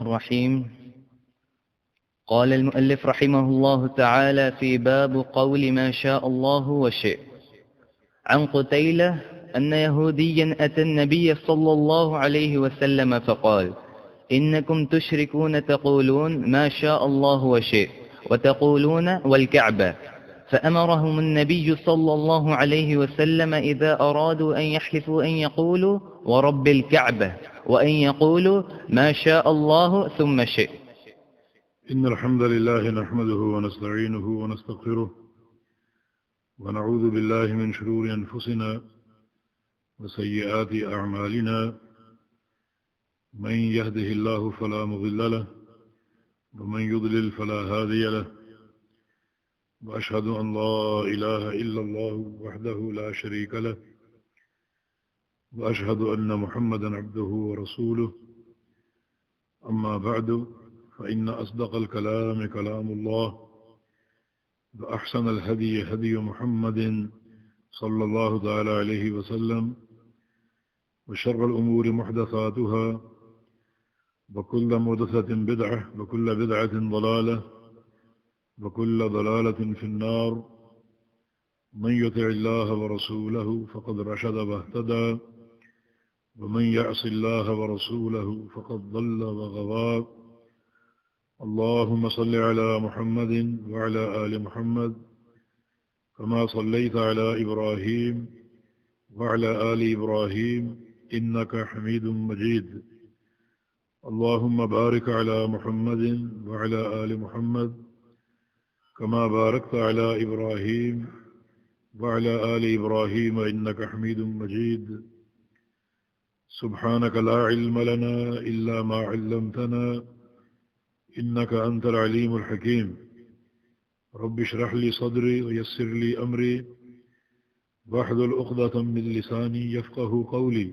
الرحيم. قال المؤلف رحمه الله تعالى في باب قول ما شاء الله وشئ. عن قتيلة أن يهوديا أتى النبي صلى الله عليه وسلم فقال: إنكم تشركون تقولون ما شاء الله وشئ وتقولون والكعبة. فأمرهم النبي صلى الله عليه وسلم إذا أرادوا أن يحلفوا أن يقولوا ورب الكعبة، وأن يقولوا ما شاء الله ثم شئ. إن الحمد لله نحمده ونستعينه ونستغفره ونعوذ بالله من شرور أنفسنا وسيئات أعمالنا. من يهده الله فلا مضل له ومن يضلل فلا هادي له، وأشهد أن لا إله إلا الله وحده لا شريك له، وأشهد أن محمدا عبده ورسوله. أما بعد، فإن أصدق الكلام كلام الله، وأحسن الهدي هدي محمد صلى الله تعالى عليه وسلم، وشر الأمور محدثاتها، وكل محدثة بدعة، وكل بدعة ضلالة، وكل ضلالة في النار. من يطع الله ورسوله فقد رشد واهتدى، ومن يعص الله ورسوله فقد ضل وغوى. اللهم صل على محمد وعلى آل محمد كما صليت على إبراهيم وعلى آل إبراهيم إنك حميد مجيد. اللهم بارك على محمد وعلى آل محمد كما باركت على إبراهيم وعلى آل إبراهيم إنك حميد مجيد. سبحانك لا علم لنا إلا ما علمتنا إنك أنت العليم الحكيم. رب اشرح لي صدري ويسر لي أمري واحلل عقدة من لساني يفقه قولي.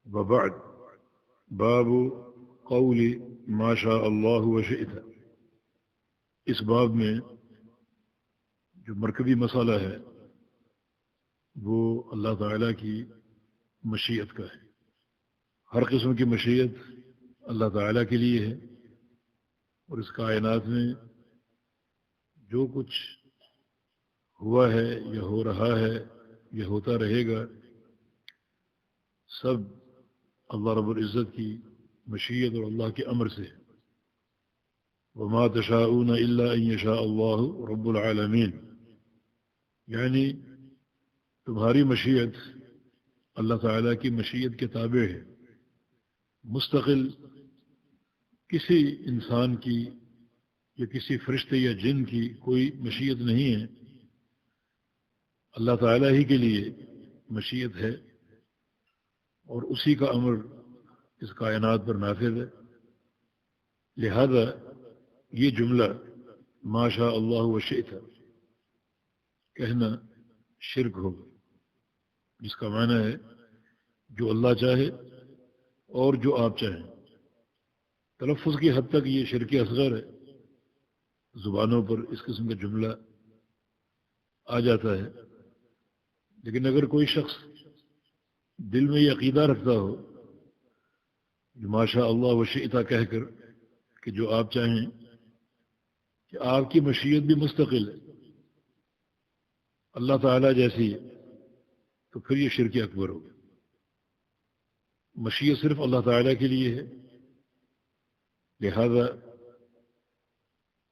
وبعد، باب قول ما شاء الله وشئت. اس باب میں جو مرکزی مسئلہ ہے وہ اللہ تعالیٰ کی مشیت کا ہے. ہر قسم کی مشیت اللہ تعالیٰ کے لیے ہے، اور اس کائنات میں جو کچھ ہوا ہے یا ہو رہا ہے یا ہوتا رہے گا، سب اللہ رب العزت کی مشیت اور اللہ کے امر سے ہے. وما تشاءون الا ان یشاء اللہ رب العالمین، یعنی تمہاری مشیت اللہ تعالیٰ کی مشیت کے تابع ہے. مستقل کسی انسان کی یا کسی فرشتے یا جن کی کوئی مشیت نہیں ہے. اللہ تعالیٰ ہی کے لیے مشیت ہے، اور اسی کا امر اس کائنات پر نافذ ہے. لہذا یہ جملہ ما شاء اللہ وشئت کہنا شرک ہوگا، جس کا معنی ہے جو اللہ چاہے اور جو آپ چاہیں. تلفظ کی حد تک یہ شرک اصغر ہے، زبانوں پر اس قسم کا جملہ آ جاتا ہے. لیکن اگر کوئی شخص دل میں یہ عقیدہ رکھتا ہو جو ما شاء اللہ وشئت کہہ کر کہ جو آپ چاہیں، کہ آپ کی مشیت بھی مستقل ہے، اللہ تعالیٰ جیسی ہے، تو پھر یہ شرک اکبر ہوگا. مشیت صرف اللہ تعالیٰ کے لیے ہے. لہذا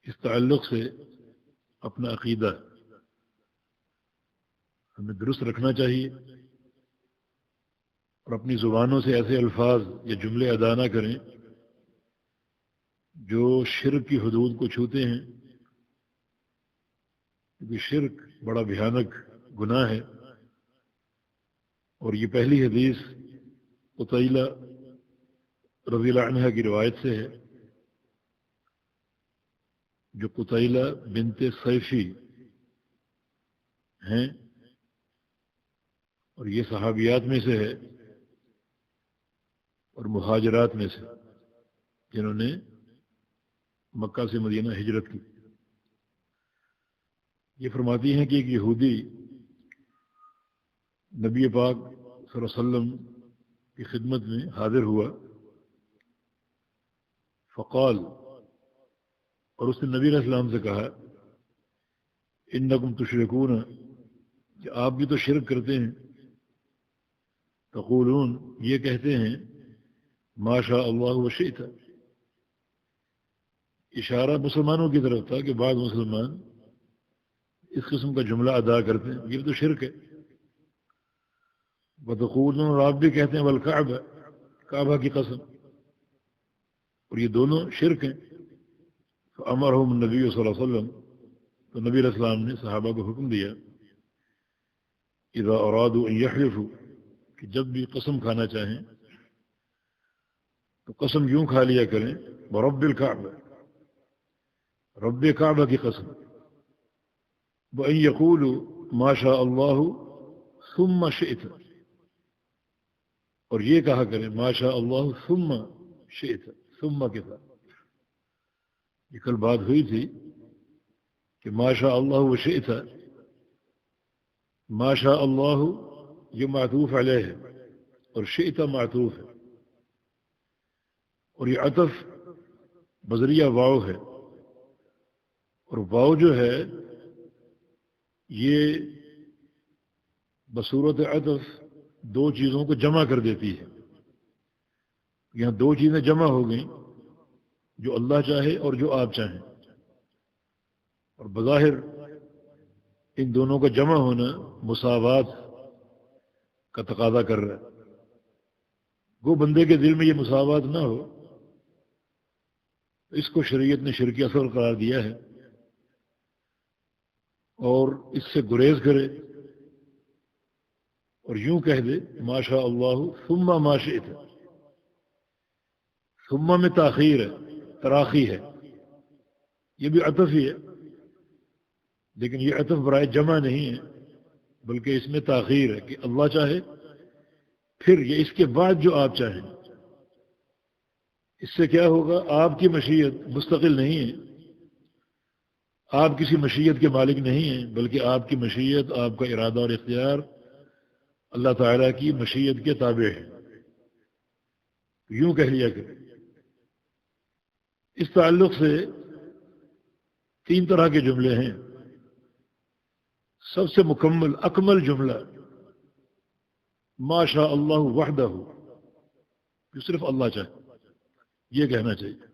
اس تعلق سے اپنا عقیدہ ہمیں درست رکھنا چاہیے، اور اپنی زبانوں سے ایسے الفاظ یا جملے ادا نہ کریں جو شرک کی حدود کو چھوتے ہیں، کیونکہ شرک بڑا بھیانک گناہ ہے. اور یہ پہلی حدیث قتیلہ رضی اللہ عنہ کی روایت سے ہے، جو قتیلہ بنت سیفی ہیں، اور یہ صحابیات میں سے ہے اور مہاجرات میں سے، جنہوں نے مکہ سے مدینہ ہجرت کی. یہ فرماتی ہیں کہ ایک یہودی نبی پاک صلی اللہ علیہ وسلم کی خدمت میں حاضر ہوا فقال، اور اس نے نبی علیہ السلام سے کہا، انکم تشرکون، کہ آپ بھی تو شرک کرتے ہیں، تقولون، یہ کہتے ہیں، ما شاء اللہ وشئت، اشارہ مسلمانوں کی طرف تھا کہ بعض مسلمان اس قسم کا جملہ ادا کرتے ہیں، یہ تو شرک ہے۔ وتقولون، اور آپ بھی کہتے ہیں، والکعبہ، کعبہ کی قسم، اور یہ دونوں شرک ہیں۔ فامرهم النبی صلی اللہ علیہ وسلم، تو نبی علیہ السلام نے صحابہ کو حکم دیا، اذا ارادوا ان يحلفوا، کہ جب بھی قسم کھانا چاہیں تو قسم یوں کھا لیا کریں، برب الکعبہ، رب کعبہ کی قسم، وان یقولوا ما شاء اللہ ثم شئت، اور یہ کہا کریں ما شاء اللہ ثم شئت، ثم کے ساتھ۔ یہ کل بات ہوئی تھی کہ ما شاء اللہ وشئت، ما شاء اللہ یہ معطوف علیہ ہے اور شئت معطوف ہے، اور یہ عطف بذریعہ واو ہے، اور واو جو ہے یہ بصورت عطف دو چیزوں کو جمع کر دیتی ہے۔ یہاں دو چیزیں جمع ہو گئیں، جو اللہ چاہے اور جو آپ چاہیں، اور بظاہر ان دونوں کا جمع ہونا مساوات کا تقاضا کر رہا ہے۔ وہ بندے کے دل میں یہ مساوات نہ ہو، اس کو شریعت نے شرکی اثر قرار دیا ہے، اور اس سے گریز کرے اور یوں کہہ دے ما شاء اللہ ثم ما شئت۔ ثم میں تاخیر ہے، تراخی ہے، یہ بھی عطف ہی ہے، لیکن یہ عطف برائے جمع نہیں ہے، بلکہ اس میں تاخیر ہے کہ اللہ چاہے پھر یہ اس کے بعد جو آپ چاہیں۔ اس سے کیا ہوگا؟ آپ کی مشیت مستقل نہیں ہے، آپ کسی مشیت کے مالک نہیں ہیں، بلکہ آپ کی مشیت، آپ کا ارادہ اور اختیار اللہ تعالیٰ کی مشیت کے تابع ہے۔ یوں کہہ لیا کریں۔ اس تعلق سے تین طرح کے جملے ہیں۔ سب سے مکمل اکمل جملہ ما شاء اللہ وحدہ، جو صرف اللہ چاہے، یہ کہنا چاہیے،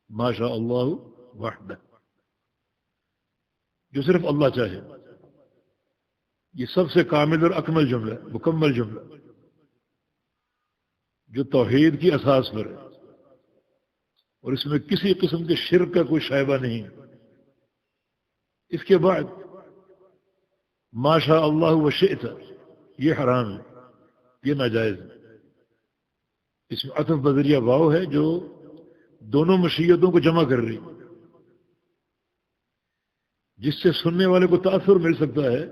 ما شاء اللہ وحدہ، جو صرف اللہ چاہے۔ یہ سب سے کامل اور اکمل جملہ ہے، مکمل جملہ، جو توحید کی اساس پر ہے، اور اس میں کسی قسم کے شرک کا کوئی شائبہ نہیں ہے۔ اس کے بعد ما شاء اللہ وشئت، یہ حرام ہے، یہ ناجائز ہے۔ اس میں عطف بذریعہ واو ہے جو دونوں مشیتوں کو جمع کر رہی، جس سے سننے والے کو تاثر مل سکتا ہے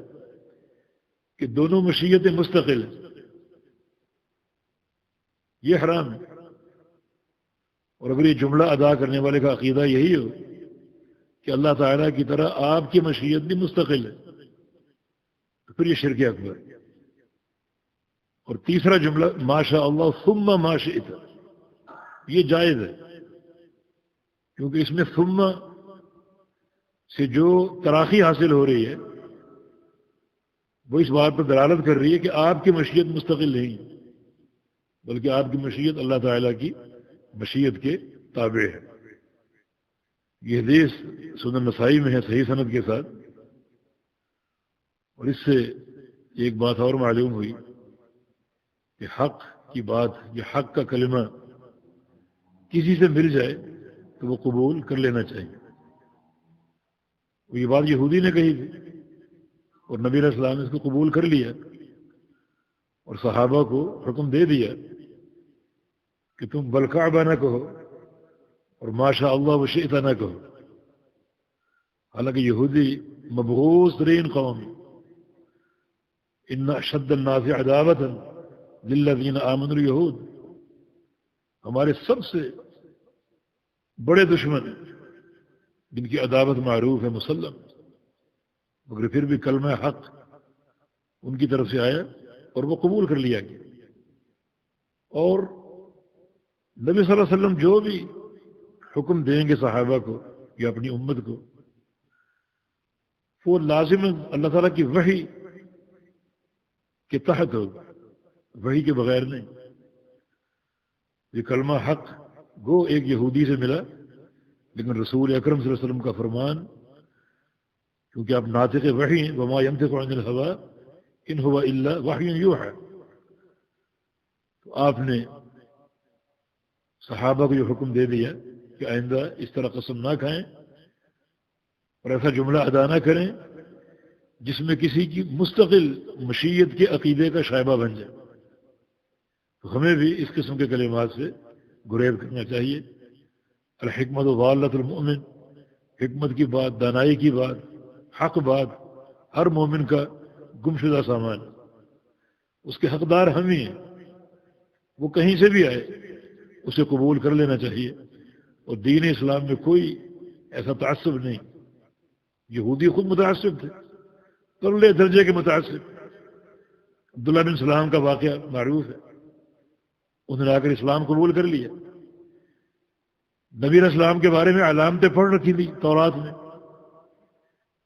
کہ دونوں مشیتیں مستقل ہیں، یہ حرام ہے۔ اور اگر یہ جملہ ادا کرنے والے کا عقیدہ یہی ہو کہ اللہ تعالیٰ کی طرح آپ کی مشیت بھی مستقل ہے، تو پھر یہ شرک اکبر ہے۔ اور تیسرا جملہ ما شاء اللہ ثم ما شئت، یہ جائز ہے، کیونکہ اس میں ثم سے جو تراخی حاصل ہو رہی ہے وہ اس بات پر دلالت کر رہی ہے کہ آپ کی مشیت مستقل نہیں، بلکہ آپ کی مشیت اللہ تعالیٰ کی مشیت کے تابع ہے۔ یہ حدیث سنن نسائی میں ہے صحیح سند کے ساتھ، اور اس سے ایک بات اور معلوم ہوئی کہ حق کی بات، یہ حق کا کلمہ کسی سے مل جائے تو وہ قبول کر لینا چاہیے۔ یہ بات یہودی نے کہی تھی، اور نبی علیہ السلام نے اس کو قبول کر لیا، اور صحابہ کو حکم دے دیا کہ تم بالکعبہ نہ کہو اور ما شاء اللہ وشئت نہ کہو۔ حالانکہ یہودی مبغوض ترین قوم، ان اشد الناس عداوۃ للذین آمنوا الیہود، ہمارے سب سے بڑے دشمن ہیں جن کی عداوت معروف ہے، مسلم، مگر پھر بھی کلمہ حق ان کی طرف سے آیا اور وہ قبول کر لیا گیا۔ اور نبی صلی اللہ علیہ وسلم جو بھی حکم دیں گے صحابہ کو یا اپنی امت کو، وہ لازم اللہ تعالیٰ کی وحی کے تحت ہوگا، وحی کے بغیر نہیں۔ یہ کلمہ حق گو ایک یہودی سے ملا، لیکن رسول اکرم صلی اللہ علیہ وسلم کا فرمان، کیونکہ آپ ناطق وحی ہیں، وما ينطق عن الهوى ان هو الا وحی یوحى، تو آپ نے صحابہ کو یہ حکم دے دیا کہ آئندہ اس طرح قسم نہ کھائیں اور ایسا جملہ ادا نہ کریں جس میں کسی کی مستقل مشیت کے عقیدے کا شائبہ بن جائے۔ تو ہمیں بھی اس قسم کے کلمات سے گریز کرنا چاہیے۔ الحکمت ضالۃ المؤمن، حکمت کی بات، دانائی کی بات، حق بات ہر مومن کا گمشدہ سامان، اس کے حقدار ہم ہی ہیں، وہ کہیں سے بھی آئے اسے قبول کر لینا چاہیے۔ اور دین اسلام میں کوئی ایسا تعصب نہیں۔ یہودی خود متعصب تھے، پرلے درجے کے متعصب۔ عبداللہ بن سلام کا واقعہ معروف ہے، انہوں نے آ کر اسلام قبول کر لیا، نبی علیہ السلام کے بارے میں علامتیں پڑھ رکھی تھی تورات میں،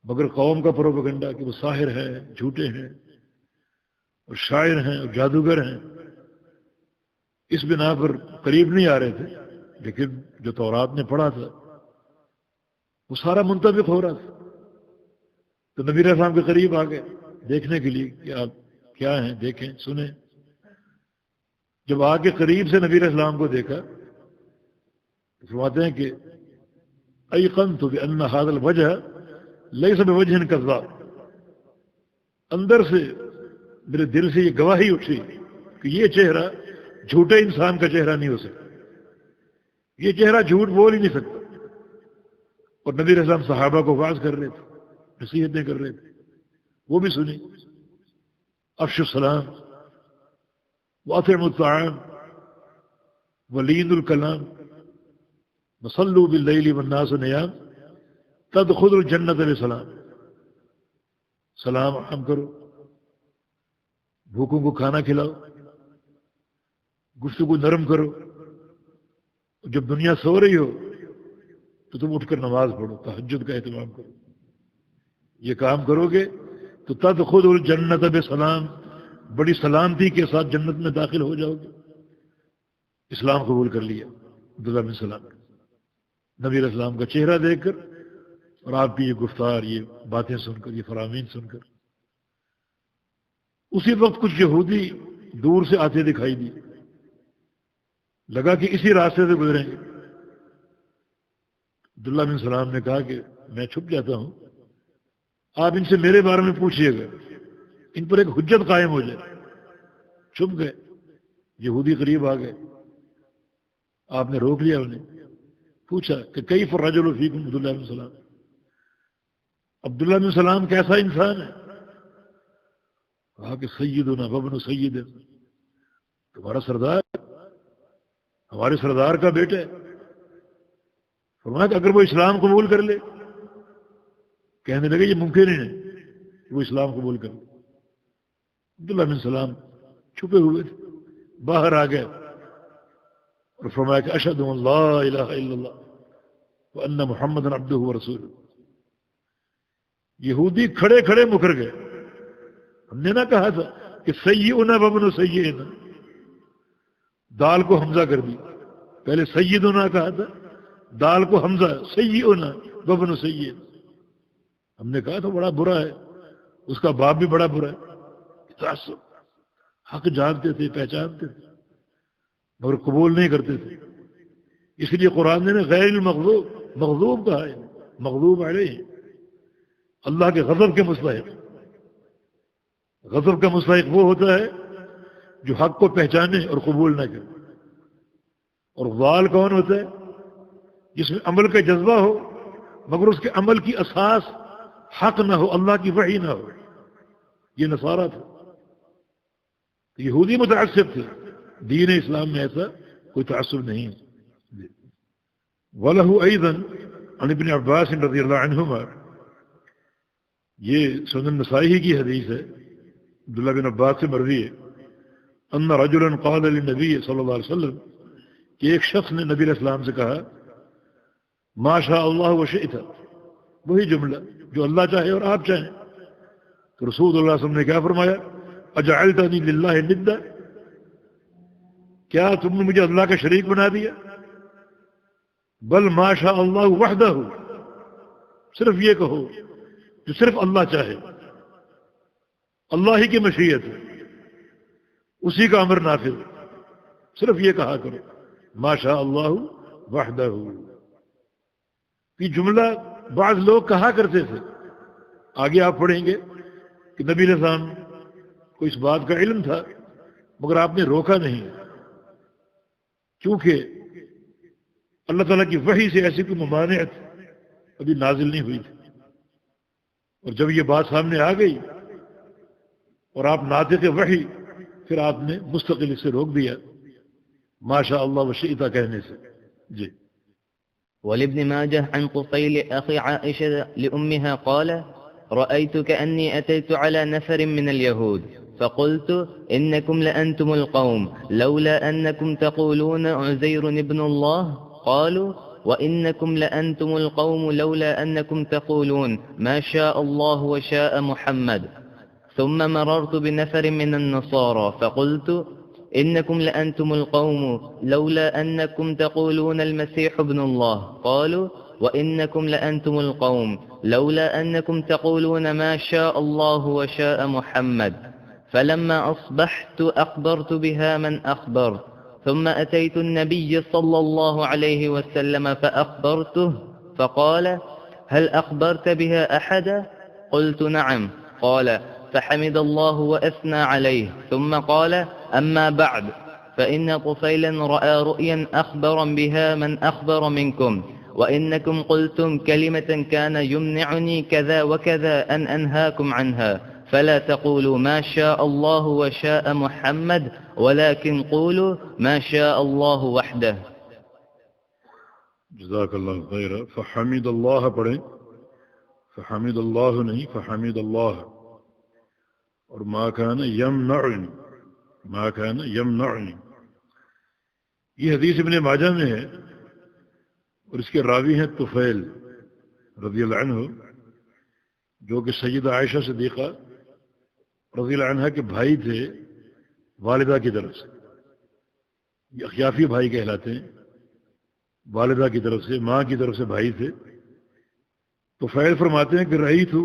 مگر قوم کا پروپیگنڈا کہ وہ ساحر ہیں، جھوٹے ہیں اور شاعر ہیں اور جادوگر ہیں، اس بنا پر قریب نہیں آ رہے تھے۔ لیکن جو تورات نے پڑھا تھا وہ سارا منطبق ہو رہا تھا، تو نبی علیہ السلام کے قریب آ گئے دیکھنے کے لیے کہ آپ کیا ہیں، دیکھیں سنیں۔ جب آ کے قریب سے نبی علیہ السلام کو دیکھا تو فرماتے ہیں کہ ایقنت بأن هذا الوجه ليس بوجه كذاب، اندر سے میرے دل سے یہ گواہی اٹھی کہ یہ چہرہ جھوٹے انسان کا چہرہ نہیں ہو سکتا، یہ چہرہ جھوٹ بول ہی نہیں سکتا۔ اور نبی علیہ السلام صحابہ کو واعظ کر رہے تھے، نصیحتیں کر رہے تھے، وہ بھی سنی۔ افشوا السلام واطعموا الطعام ولینوا الکلام وصلوا باللیل والناس نیام تدخلوا الجنۃ بسلام، سلام عام کرو، بھوکوں کو کھانا کھلاؤ، گفتگو نرم کرو، جب دنیا سو رہی ہو تو تم اٹھ کر نماز پڑھو، تہجد کا اہتمام کرو۔ یہ کام کرو گے تو تدخلوا الجنۃ بسلام، بڑی سلامتی کے ساتھ جنت میں داخل ہو جاؤ گے۔ اسلام قبول کر لیا عبداللہ بن سلام نے، نبی علیہ السلام کا چہرہ دیکھ کر اور آپ کی یہ گفتار، یہ باتیں سن کر، یہ فرامین سن کر۔ اسی وقت کچھ یہودی دور سے آتے دکھائی دی، لگا کہ اسی راستے سے گزریں گے۔ عبداللہ بن سلام نے کہا کہ میں چھپ جاتا ہوں، آپ ان سے میرے بارے میں پوچھئے گا، ان پر ایک حجت قائم ہو جائے۔ چھپ گئے، یہودی قریب آ گئے، آپ نے روک لیا انہیں، پوچھا کہ کیف الرجل فیکم عبداللہ بن سلام، عبداللہ بن سلام کیسا انسان ہے؟ کہا کہ سیدنا وابن سیدنا، تمہارا سردار، ہمارے سردار کا بیٹا ہے۔ فرمایا کہ اگر وہ اسلام قبول کر لے، کہنے لگے یہ ممکن ہی نہیں کہ وہ اسلام قبول کر لے۔ عبداللہ بن سلام چھپے ہوئے تھے، باہر آ گئے اور فرمایا کہ اشہد ان لا الہ الا اللہ وان محمدا عبدہ ورسولہ۔ یہودی کھڑے کھڑے مکر گئے۔ ہم نے نہ کہا تھا کہ سیئنا وابن سیئنا، دال کو حمزہ کر دی، پہلے سیدنا کہا تھا، دال کو حمزہ، سیئنا وابن سیئنا۔ ہم نے کہا تھا بڑا برا ہے، اس کا باپ بھی بڑا برا ہے۔ تعصب، حق جانتے تھے، پہچانتے تھے، مگر قبول نہیں کرتے تھے۔ اس لیے قرآن نے غیر المغضوب، مغضوب کہا ہے، مغضوب علیہ، اللہ کے غضب کے مستحق۔ غضب کا مستحق وہ ہوتا ہے جو حق کو پہچانے اور قبول نہ کرے۔ اور ضال کون ہوتا ہے؟ جس میں عمل کا جذبہ ہو مگر اس کے عمل کی اساس حق نہ ہو، اللہ کی وحی نہ ہو۔ یہ نصارہ تھا، یہودی متعصب تھے، دین اسلام میں ایسا کوئی تعصب نہیں۔ وَلَهُ أَيْضًا عن ابن عباس رضی اللہ عنہما، یہ سنن نسائی کی حدیث ہے، عبداللہ بن عباس سے مروی ہے، ان رجلا قال للنبی صلی اللہ علیہ وسلم، کہ ایک شخص نے نبی علیہ السلام سے کہا ما شاء اللہ وشئت، وہی جملہ جو اللہ چاہے اور آپ چاہیں۔ تو رسول اللہ صلی اللہ علیہ وسلم نے کیا فرمایا؟ اجعلتنی للہ ندا، کیا تم نے مجھے اللہ کا شریک بنا دیا؟ بل ما شاء اللہ وحدہ، صرف یہ کہو جو صرف اللہ چاہے، اللہ ہی کی مشیت ہے، اسی کا امر نافذ، صرف یہ کہا کرو ما شاء اللہ وحدہ۔ یہ جملہ بعض لوگ کہا کرتے تھے، آگے آپ پڑھیں گے کہ نبی علیہ السلام کو اس بات کا علم تھا مگر آپ نے روکا نہیں، کیونکہ اللہ تعالیٰ کی وحی سے ایسی کوئی ممانعت ابھی نازل نہیں ہوئی تھی، اور جب یہ بات سامنے آ گئی اور آپ ناطق وحی، پھر آپ نے مستقل اس سے روک دیا ما شاء اللہ وشئت کہنے سے۔ جی۔ ولابن ماجه عن قفيل أخي عائشة لأمها قال: رأيت كأني أتيت على نفر من اليهود فقلت: إنكم لأنتم القوم لولا أنكم تقولون عزير ابن الله. قالوا: وإنكم لأنتم القوم لولا أنكم تقولون ما شاء الله وشاء محمد. ثم مررت بنفر من النصارى فقلت: إنكم لأنتم القوم لولا أنكم تقولون المسيح ابن الله. قالوا: وإنكم لأنتم القوم لولا أنكم تقولون ما شاء الله وشاء محمد. فلما أصبحت أخبرت بها من أخبرت، ثم أتيت النبي صلى الله عليه وسلم فأخبرته، فقال: هل أخبرت بها أحدا؟ قلت: نعم. قال: فحمد الله وأثنى عليه، ثم قال: أما بعد، فإن طفيلا رأى رؤيا أخبرا بها من أخبر منكم، وإنكم قلتم كلمة كان يمنعني كذا وكذا أن أنهاكم عنها، فلا تقولوا ما شاء الله وشاء محمد، ولكن قولوا ما شاء الله وحده. جزاک اللہ خیر۔ فحمد اللہ پڑھیں، فحمد اللہ نہیں، فحمد اللہ۔ اور ما کان یمنعنی، ما کان یمنعنی، یہ حدیث ابن ماجہ میں ہے، اور اس کے راوی ہیں طفیل رضی اللہ عنہ، جو کہ سیدہ عائشہ صدیقہ رضی اللہ عنہ کے بھائی تھے والدہ کی طرف سے، یہ اخیافی بھائی کہلاتے ہیں، والدہ کی طرف سے، ماں کی طرف سے بھائی تھے۔ طفیل فرماتے ہیں کہ رأیت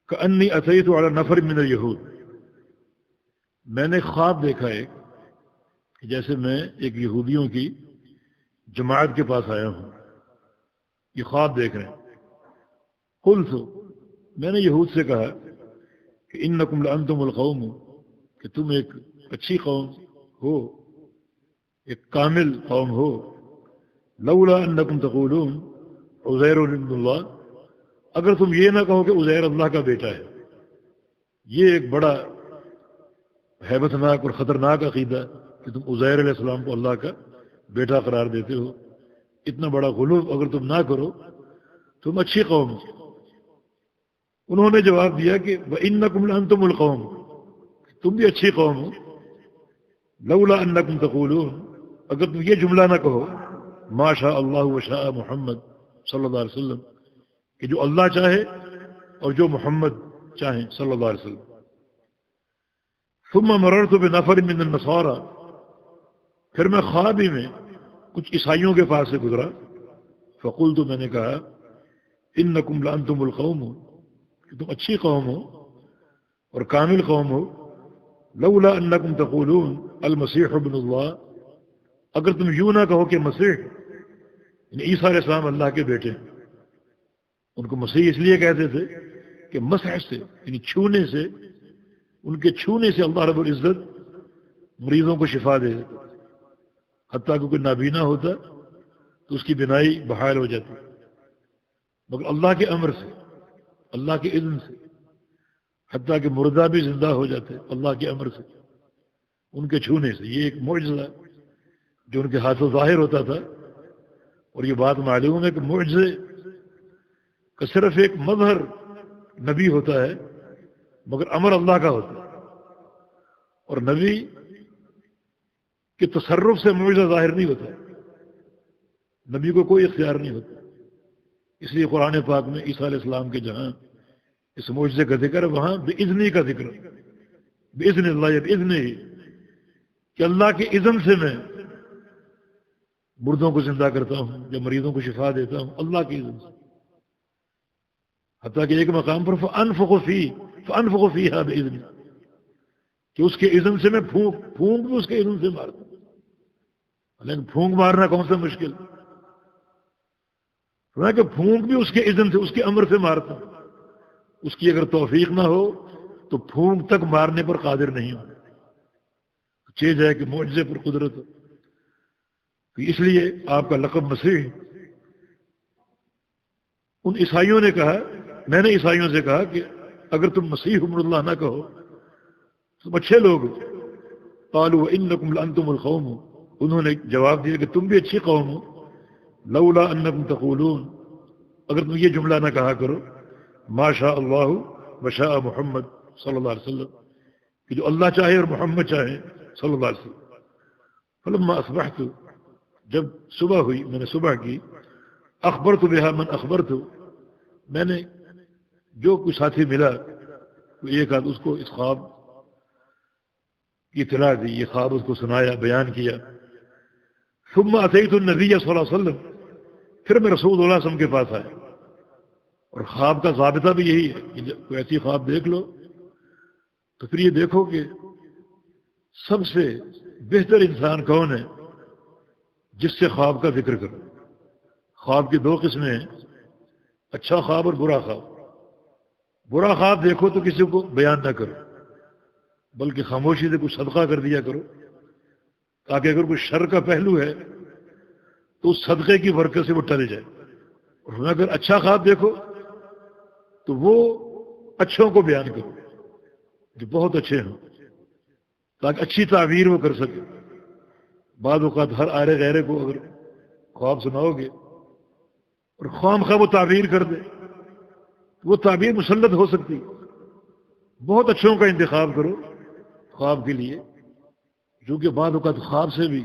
کأنی اتیت علی نفر من الیہود، میں نے خواب دیکھا ایک کہ جیسے میں ایک یہودیوں کی جماعت کے پاس آیا ہوں، یہ خواب دیکھ رہے ہیں۔ قلت، میں نے یہود سے کہا کہ انکم لانتم القوم، کہ تم ایک اچھی قوم ہو، ایک کامل قوم ہو، لولا انکم تقولون عزیر ابن اللہ، اگر تم یہ نہ کہو کہ عزیر اللہ کا بیٹا ہے۔ یہ ایک بڑا ہیبت ناک اور خطرناک عقیدہ کہ تم عزیر علیہ السلام کو اللہ کا بیٹا قرار دیتے ہو، اتنا بڑا غلو اگر تم نہ کرو تم اچھی قوم ہو۔ انہوں نے جواب دیا کہ وَإِنَّكُمْ لَأَنْتُمُ الْقَوْمُ، تم بھی اچھی قوم ہو، لولا انکم تقولون، اگر تم یہ جملہ نہ کہو ما شاء اللہ وشاء محمد صلی اللہ علیہ وسلم، کہ جو اللہ چاہے اور جو محمد چاہیں صلی اللہ علیہ وسلم۔ ثم مررت بنفر من النصارى، پھر میں خواب ہی میں کچھ عیسائیوں کے پاس سے گزرا، فقلت، میں نے کہا انکم لانتم القوم، کہ تم اچھی قوم ہو اور کامل قوم ہو، لولا انکم تقولون المسیح ابن اللہ، اگر تم یوں نہ کہو کہ مسیح یعنی عیسیٰ علیہ السلام اللہ کے بیٹے ہیں۔ ان کو مسیح اس لیے کہتے تھے کہ مسح سے یعنی چھونے سے، ان کے چھونے سے اللہ رب العزت مریضوں کو شفا دے دیتا، حتیٰ کہ کوئی نابینا ہوتا تو اس کی بینائی بحال ہو جاتی، مگر اللہ کے امر سے، اللہ کے اذن سے، حتیٰ کہ مردہ بھی زندہ ہو جاتے اللہ کے امر سے، ان کے چھونے سے۔ یہ ایک معجزہ جو ان کے ہاتھوں ظاہر ہوتا تھا، اور یہ بات معلوم ہے کہ معجزے کا صرف ایک مظہر نبی ہوتا ہے مگر امر اللہ کا ہوتا ہے، اور نبی کے تصرف سے معجزہ ظاہر نہیں ہوتا، نبی کو کوئی اختیار نہیں ہوتا. اس لیے قرآن پاک میں عیسیٰ علیہ السلام کے جہاں اس معجزے کا ذکر ہے وہاں بِإِذْنِ کا ذکر ہے. بِإِذْنِ اللہ یا بِإِذْنِ ہی کہ اللہ کے اذن سے میں مردوں کو زندہ کرتا ہوں یا مریضوں کو شفا دیتا ہوں اللہ کے اذن سے. حتیٰ کہ ایک مقام پر فَأَنفُخُ فِيهَا بِإِذْنِ کہ اس کے اذن سے میں پھونک بھی اس کے اذن سے مارتا ہوں. لیکن پھونک مارنا کون سا مشکل ہے کہ پھونک بھی اس کے اذن سے اس کے امر سے مارتا ہوں. اس کی اگر توفیق نہ ہو تو پھونک تک مارنے پر قادر نہیں ہو. چیز ہے کہ معجزے پر قدرت ہو. تو اس لیے آپ کا لقب مسیح. ان عیسائیوں نے کہا، میں نے عیسائیوں سے کہا کہ اگر تم مسیح ابن اللہ نہ کہو تم اچھے لوگ ہو. قالوا انکم لانتم القوم، انہوں نے جواب دیا کہ تم بھی اچھی قوم ہو. لولا انکم تقولون، اگر تم یہ جملہ نہ کہا کرو ما شاء اللہ وشاء محمد صلی اللہ علیہ وسلم کہ جو اللہ چاہے اور محمد چاہے صلی اللہ علیہ وسلم. فلما اصبحت، جب صبح ہوئی میں نے صبح کی، اخبرت بها من اخبرت، میں نے جو کوئی ساتھی ملا تو ایک آدھ اس کو اس خواب کی اطلاع دی، یہ خواب اس کو سنایا، بیان کیا. ثم اتیت النبی صلی اللہ علیہ وسلم، پھر میں رسول اللہ صلی اللہ علیہ وسلم کے پاس آیا. اور خواب کا ضابطہ بھی یہی ہے کہ جب کوئی ایسی خواب دیکھ لو تو پھر یہ دیکھو کہ سب سے بہتر انسان کون ہے جس سے خواب کا ذکر کرو. خواب کی دو قسمیں ہیں، اچھا خواب اور برا خواب. برا خواب دیکھو تو کسی کو بیان نہ کرو بلکہ خاموشی سے کچھ صدقہ کر دیا کرو تاکہ اگر کوئی شر کا پہلو ہے تو اس صدقے کی برکت سے وہ ٹل جائے. اور اگر اچھا خواب دیکھو تو وہ اچھوں کو بیان کرو جو بہت اچھے ہوں تاکہ اچھی تعبیر وہ کر سکے. بعض اوقات ہر آرے غیرے کو اگر خواب سناؤ گے اور خواہ مخواہ وہ تعبیر کر دے وہ تعبیر مسلط ہو سکتی. بہت اچھوں کا انتخاب کرو خواب کے لیے، جو کہ بعض اوقات خواب سے بھی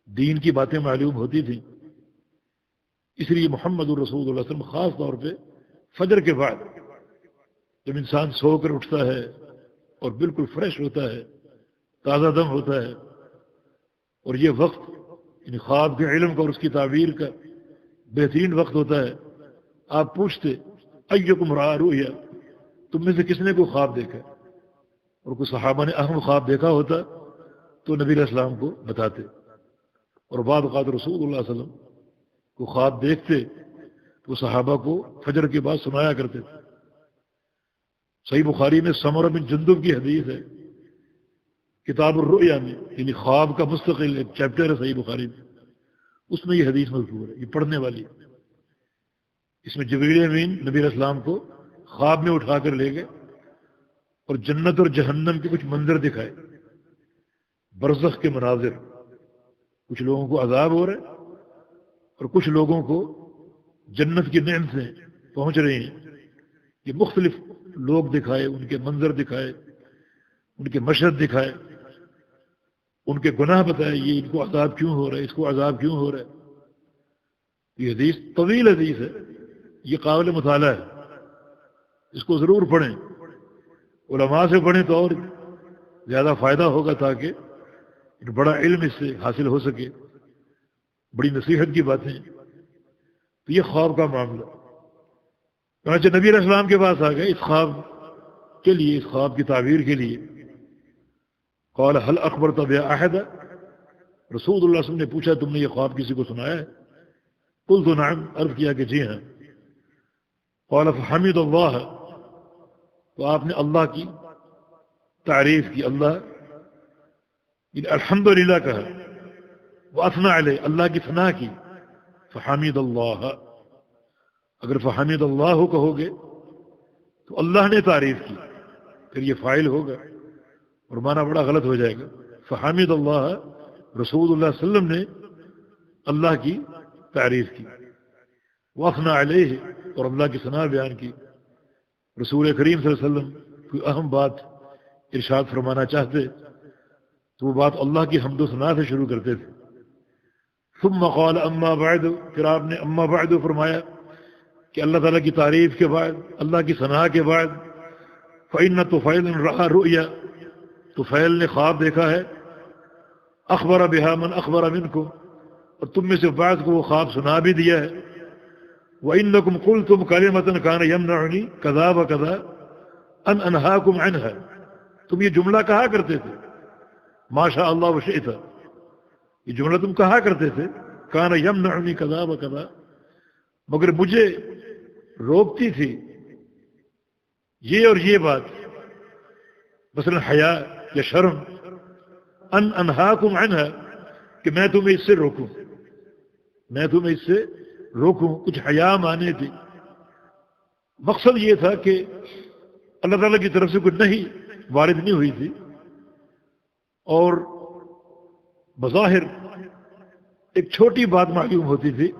دین کی باتیں معلوم ہوتی تھیں. اس لیے محمد الرسول اللہ علیہ وسلم خاص طور پہ فجر کے بعد جب انسان سو کر اٹھتا ہے اور بالکل فریش ہوتا ہے، تازہ دم ہوتا ہے، اور یہ وقت یعنی خواب کے علم کا اور اس کی تعبیر کا بہترین وقت ہوتا ہے. آپ پوچھتے ایکم رأى رؤیا، تم میں سے کس نے کوئی خواب دیکھا؟ اور کوئی صحابہ نے اہم خواب دیکھا ہوتا تو نبی علیہ السلام کو بتاتے. اور بعض اوقات رسول اللہ صلی اللہ علیہ وسلم کو خواب دیکھتے تو صحابہ کو فجر کے بعد سنایا کرتے تھے. صحیح بخاری میں سمرہ بن جندب کی حدیث ہے، کتاب الرؤیا میں، یعنی خواب کا مستقل ایک چیپٹر ہے صحیح بخاری میں، اس میں یہ حدیث مذکور ہے، یہ پڑھنے والی ہے. اس میں جبریل امین نبی علیہ السلام کو خواب میں اٹھا کر لے گئے اور جنت اور جہنم کے کچھ منظر دکھائے، برزخ کے مناظر. کچھ لوگوں کو عذاب ہو رہا ہے اور کچھ لوگوں کو جنت کی نعمت سے پہنچ رہے ہیں. یہ مختلف لوگ دکھائے، ان کے منظر دکھائے، ان کے مشہد دکھائے، ان کے گناہ بتائے، یہ ان کو عذاب کیوں ہو رہا ہے، اس کو عذاب کیوں ہو رہا ہے. یہ حدیث طویل حدیث ہے، یہ قابل مطالعہ ہے، اس کو ضرور پڑھیں. علماء سے پڑھیں تو اور زیادہ فائدہ ہوگا تاکہ ایک بڑا علم اس سے حاصل ہو سکے، بڑی نصیحت کی باتیں. تو یہ خواب کا معاملہ. چنانچہ نبی علیہ السلام کے پاس آ گئے اس خواب کے لیے، اس خواب کی تعبیر کے لیے. قال هل اخبرت بها احد، رسول اللہ صلی اللہ علیہ وسلم نے پوچھا تم نے یہ خواب کسی کو سنایا ہے؟ قلت نعم، عرض کیا کہ جی ہاں. قال فحمد اللہ، تو آپ نے اللہ کی تعریف کی، اللہ الحمدللہ کہا، واثنى علیہ، اللہ کی ثنا کی. فحمد اللہ، اگر فحمد اللہ کہو گے تو اللہ نے تعریف کی، پھر یہ فاعل ہوگا اور معنی بڑا غلط ہو جائے گا. فحمد اللہ، رسول اللہ صلی اللہ علیہ وسلم نے اللہ کی تعریف کی. واثنى علیہ، اور اللہ کی ثنا بیان کی. رسول کریم صلی اللہ علیہ وسلم کوئی اہم بات ارشاد فرمانا چاہتے تو وہ بات اللہ کی حمد و ثنا سے شروع کرتے تھے. ثم قال اما بعد، پھر آپ نے اما بعد فرمایا کہ اللہ تعالیٰ کی تعریف کے بعد، اللہ کی ثنا کے بعد، فإن طفیل رأى رؤیا، طفیل نے خواب دیکھا ہے، اخبر بها من اخبر منکم، اور تم میں سے بعض کو وہ خواب سنا بھی دیا ہے، وإنکم قلتم کلمة کان یمنعنی کذا وکذا ان انہاکم عنہا، تم یہ جملہ کہا کرتے تھے ما شاء اللہ وشئت، یہ جملہ تم کہا کرتے تھے کان یمنعنی کذا وکذا، مگر مجھے روکتی تھی یہ اور یہ بات، مثلا حیا یا شرم، ان انہاکم عنہا، کہ میں تمہیں اس سے روکوں، میں تمہیں اس سے روکوں، کچھ حیا مانے تھی۔ مقصد یہ تھا کہ اللہ تعالیٰ کی طرف سے کوئی نہیں وارد نہیں ہوئی تھی، اور بظاہر ایک چھوٹی بات معلوم ہوتی تھی،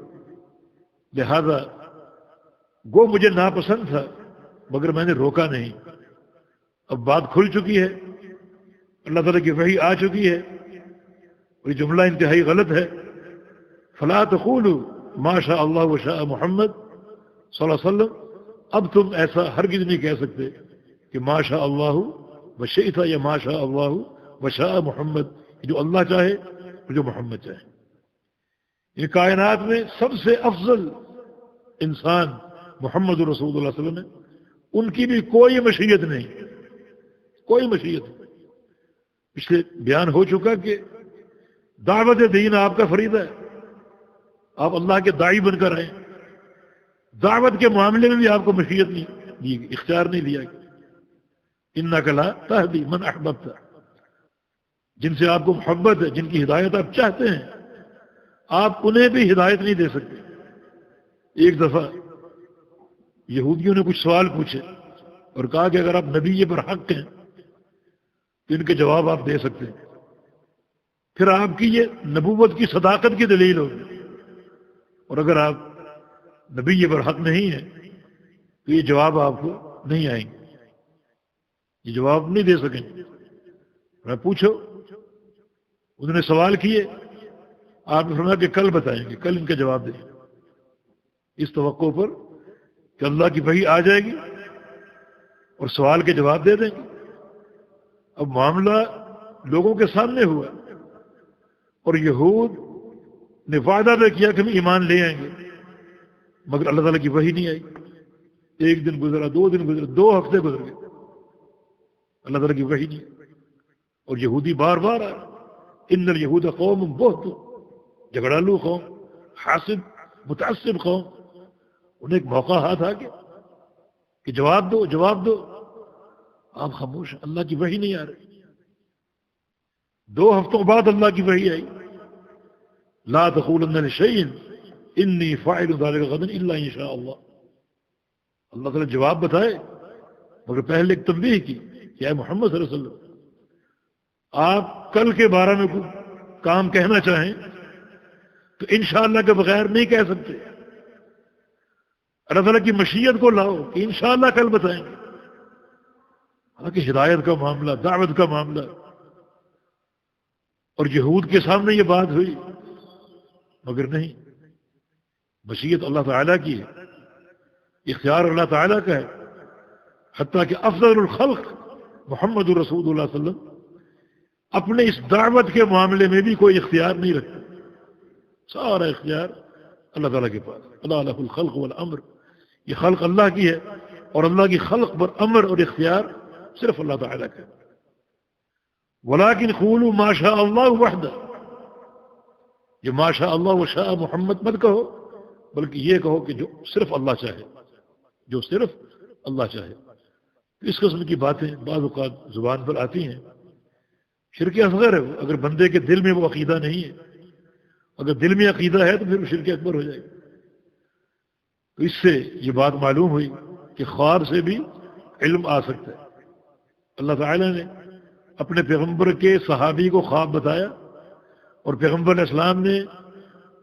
لہذا وہ مجھے ناپسند تھا مگر میں نے روکا نہیں۔ اب بات کھل چکی ہے، اللہ تعالیٰ کی وحی آ چکی ہے، اور یہ جملہ انتہائی غلط ہے۔ فلا تقولوا ما شاء اللہ وشاء محمد صلی اللہ علیہ وسلم، اب تم ایسا ہرگز نہیں کہہ سکتے کہ ما شاء اللہ وشئت یا ما شاء اللہ وشاء محمد، جو اللہ چاہے اور جو محمد چاہے۔ یہ کائنات میں سب سے افضل انسان محمد رسول اللہ صلی اللہ علیہ وسلم ہے، ان کی بھی کوئی مشیت نہیں، کوئی مشیت نہیں۔ پچھلے بیان ہو چکا کہ دعوت دین آپ کا فریضہ ہے، آپ اللہ کے داعی بن کر آئے، دعوت کے معاملے میں بھی آپ کو مشیت نہیں دی، اختیار نہیں دیا۔ انک لا تہدی من احببت، جن سے آپ کو محبت ہے، جن کی ہدایت آپ چاہتے ہیں، آپ انہیں بھی ہدایت نہیں دے سکتے۔ ایک دفعہ یہودیوں نے کچھ سوال پوچھے اور کہا کہ اگر آپ نبی برحق ہیں تو ان کے جواب آپ دے سکتے ہیں، پھر آپ کی یہ نبوت کی صداقت کی دلیل ہوگی، اور اگر آپ نبی برحق نہیں ہیں تو یہ جواب آپ کو نہیں آئیں گے، یہ جواب نہیں دے سکیں گے۔ میں پوچھو، انہوں نے سوال کیے، آپ نے فرمایا کہ کل بتائیں گے، کل ان کا جواب دیں گے، اس توقع پر کہ اللہ کی وحی آ جائے گی اور سوال کے جواب دے دیں گے۔ اب معاملہ لوگوں کے سامنے ہوا، اور یہود نے وعدہ بھی کیا کہ ہم ایمان لے آئیں گے، مگر اللہ تعالیٰ کی وحی نہیں آئی۔ ایک دن گزرا، 2 دن گزرا، 2 ہفتے گزر گئے، اللہ تعالیٰ کی وحی نہیں آئی، اور یہودی بار بار آئے۔ ان الیہود قوم بہت، جھگڑالو قوم، حاسد متعصب قوم، انہیں ایک موقع ہاتھ آ گیا کہ جواب دو، جواب دو، آپ خاموش ہیں، اللہ کی وحی نہیں آ رہی۔ 2 ہفتوں بعد اللہ کی وحی آئی، لا تقولن لشیء انی فاعل ذلک غدا الا ان شاء اللہ۔ اللہ تعالیٰ جواب بتائے، مگر پہلے ایک تنبیہ کی کہ اے محمد صلی اللہ علیہ وسلم، آپ کل کے بارے میں کوئی کام کہنا چاہیں تو انشاءاللہ کے بغیر نہیں کہہ سکتے، اللہ تعالیٰ کی مشیت کو لاؤ کہ انشاءاللہ کل بتائیں گے۔ حالانکہ ہدایت کا معاملہ، دعوت کا معاملہ، اور یہود کے سامنے یہ بات ہوئی، مگر نہیں، مشیت اللہ تعالیٰ کی ہے، اختیار اللہ تعالیٰ کا ہے، حتیٰ کہ افضل الخلق محمد رسول اللہ صلی اللہ علیہ وسلم اپنے اس دعوت کے معاملے میں بھی کوئی اختیار نہیں رکھتے، سارا اختیار اللہ تعالیٰ کے پاس۔ اللہ لہ الخلق والامر، یہ خلق اللہ کی ہے، اور اللہ کی خلق پر امر اور اختیار صرف اللہ تعالیٰ کا ہے۔ ولیکن قولوا ما شاء اللہ وحدہ، یہ ما شاء اللہ وشاء محمد مت کہو، بلکہ یہ کہو کہ جو صرف اللہ چاہے، جو صرف اللہ چاہے۔ اس قسم کی باتیں بعض اوقات زبان پر آتی ہیں، شرک اصغر ہے، اگر بندے کے دل میں وہ عقیدہ نہیں ہے، اگر دل میں عقیدہ ہے تو پھر وہ شرک اکبر ہو جائے گا۔ تو اس سے یہ بات معلوم ہوئی کہ خواب سے بھی علم آ سکتا ہے۔ اللہ تعالیٰ نے اپنے پیغمبر کے صحابی کو خواب بتایا، اور پیغمبر علیہ السلام نے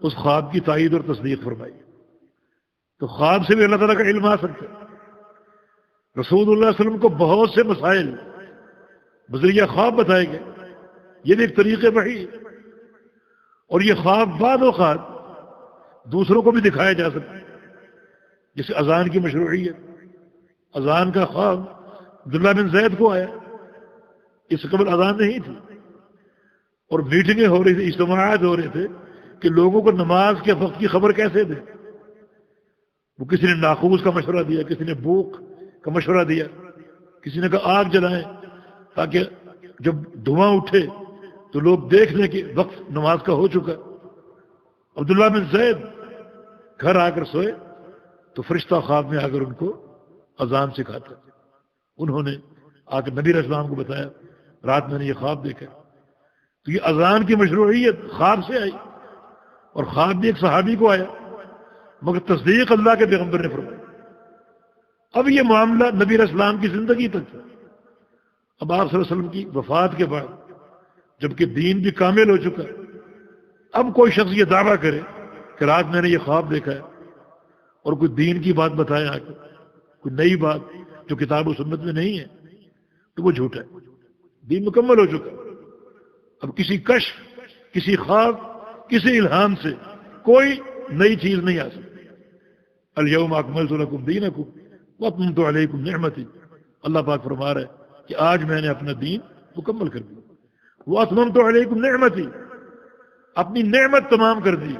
اس خواب کی تائید اور تصدیق فرمائی۔ تو خواب سے بھی اللہ تعالیٰ کا علم آ سکتا ہے۔ رسول اللہ صلی اللہ علیہ وسلم کو بہت سے مسائل بذریعہ خواب بتائے گئے، یہ بھی ایک طریقے وحی ہے۔ اور یہ خواب بعض اوقات دوسروں کو بھی دکھایا جا سکتا ہے، جیسے اذان کی مشروعیت. اذان کا خواب عبداللہ بن زید کو آیا، اس سے قبل اذان نہیں تھی، اور میٹنگیں ہو رہی تھی، اجتماعات ہو رہے تھے کہ لوگوں کو نماز کے وقت کی خبر کیسے دے. وہ کسی نے ناقوس کا مشورہ دیا، کسی نے بوک کا مشورہ دیا، کسی نے کہا آگ جلائیں تاکہ جب دھواں اٹھے تو لوگ دیکھ لیں کہ وقت نماز کا ہو چکا. عبداللہ بن زید گھر آ کر سوئے تو فرشتہ خواب میں آ کر ان کو اذان سکھاتا. انہوں نے آ کر نبی علیہ السلام کو بتایا رات میں نے یہ خواب دیکھا. تو یہ اذان کی مشروعیت خواب سے آئی، اور خواب بھی ایک صحابی کو آیا، مگر تصدیق اللہ کے پیغمبر نے فرمائی. اب یہ معاملہ نبی علیہ السلام کی زندگی تک تھا. اب آپ صلی اللہ علیہ وسلم کی وفات کے بعد جبکہ دین بھی کامل ہو چکا، اب کوئی شخص یہ دعویٰ کرے کہ رات میں نے یہ خواب دیکھا ہے اور کوئی دین کی بات بتائے آ کے، کوئی نئی بات جو کتاب و سنت میں نہیں ہے، تو وہ جھوٹا ہے. دین مکمل ہو چکا. اب کسی کشف، کسی خواب، کسی الہام سے کوئی نئی چیز نہیں آ سکتی. الیوم اکملت لکم دینکم واتممت علیکم نعمتی. اللہ پاک فرما رہا ہے کہ آج میں نے اپنا دین مکمل کر دیا. واتممت علیکم نعمتی، اپنی نعمت تمام کر دی.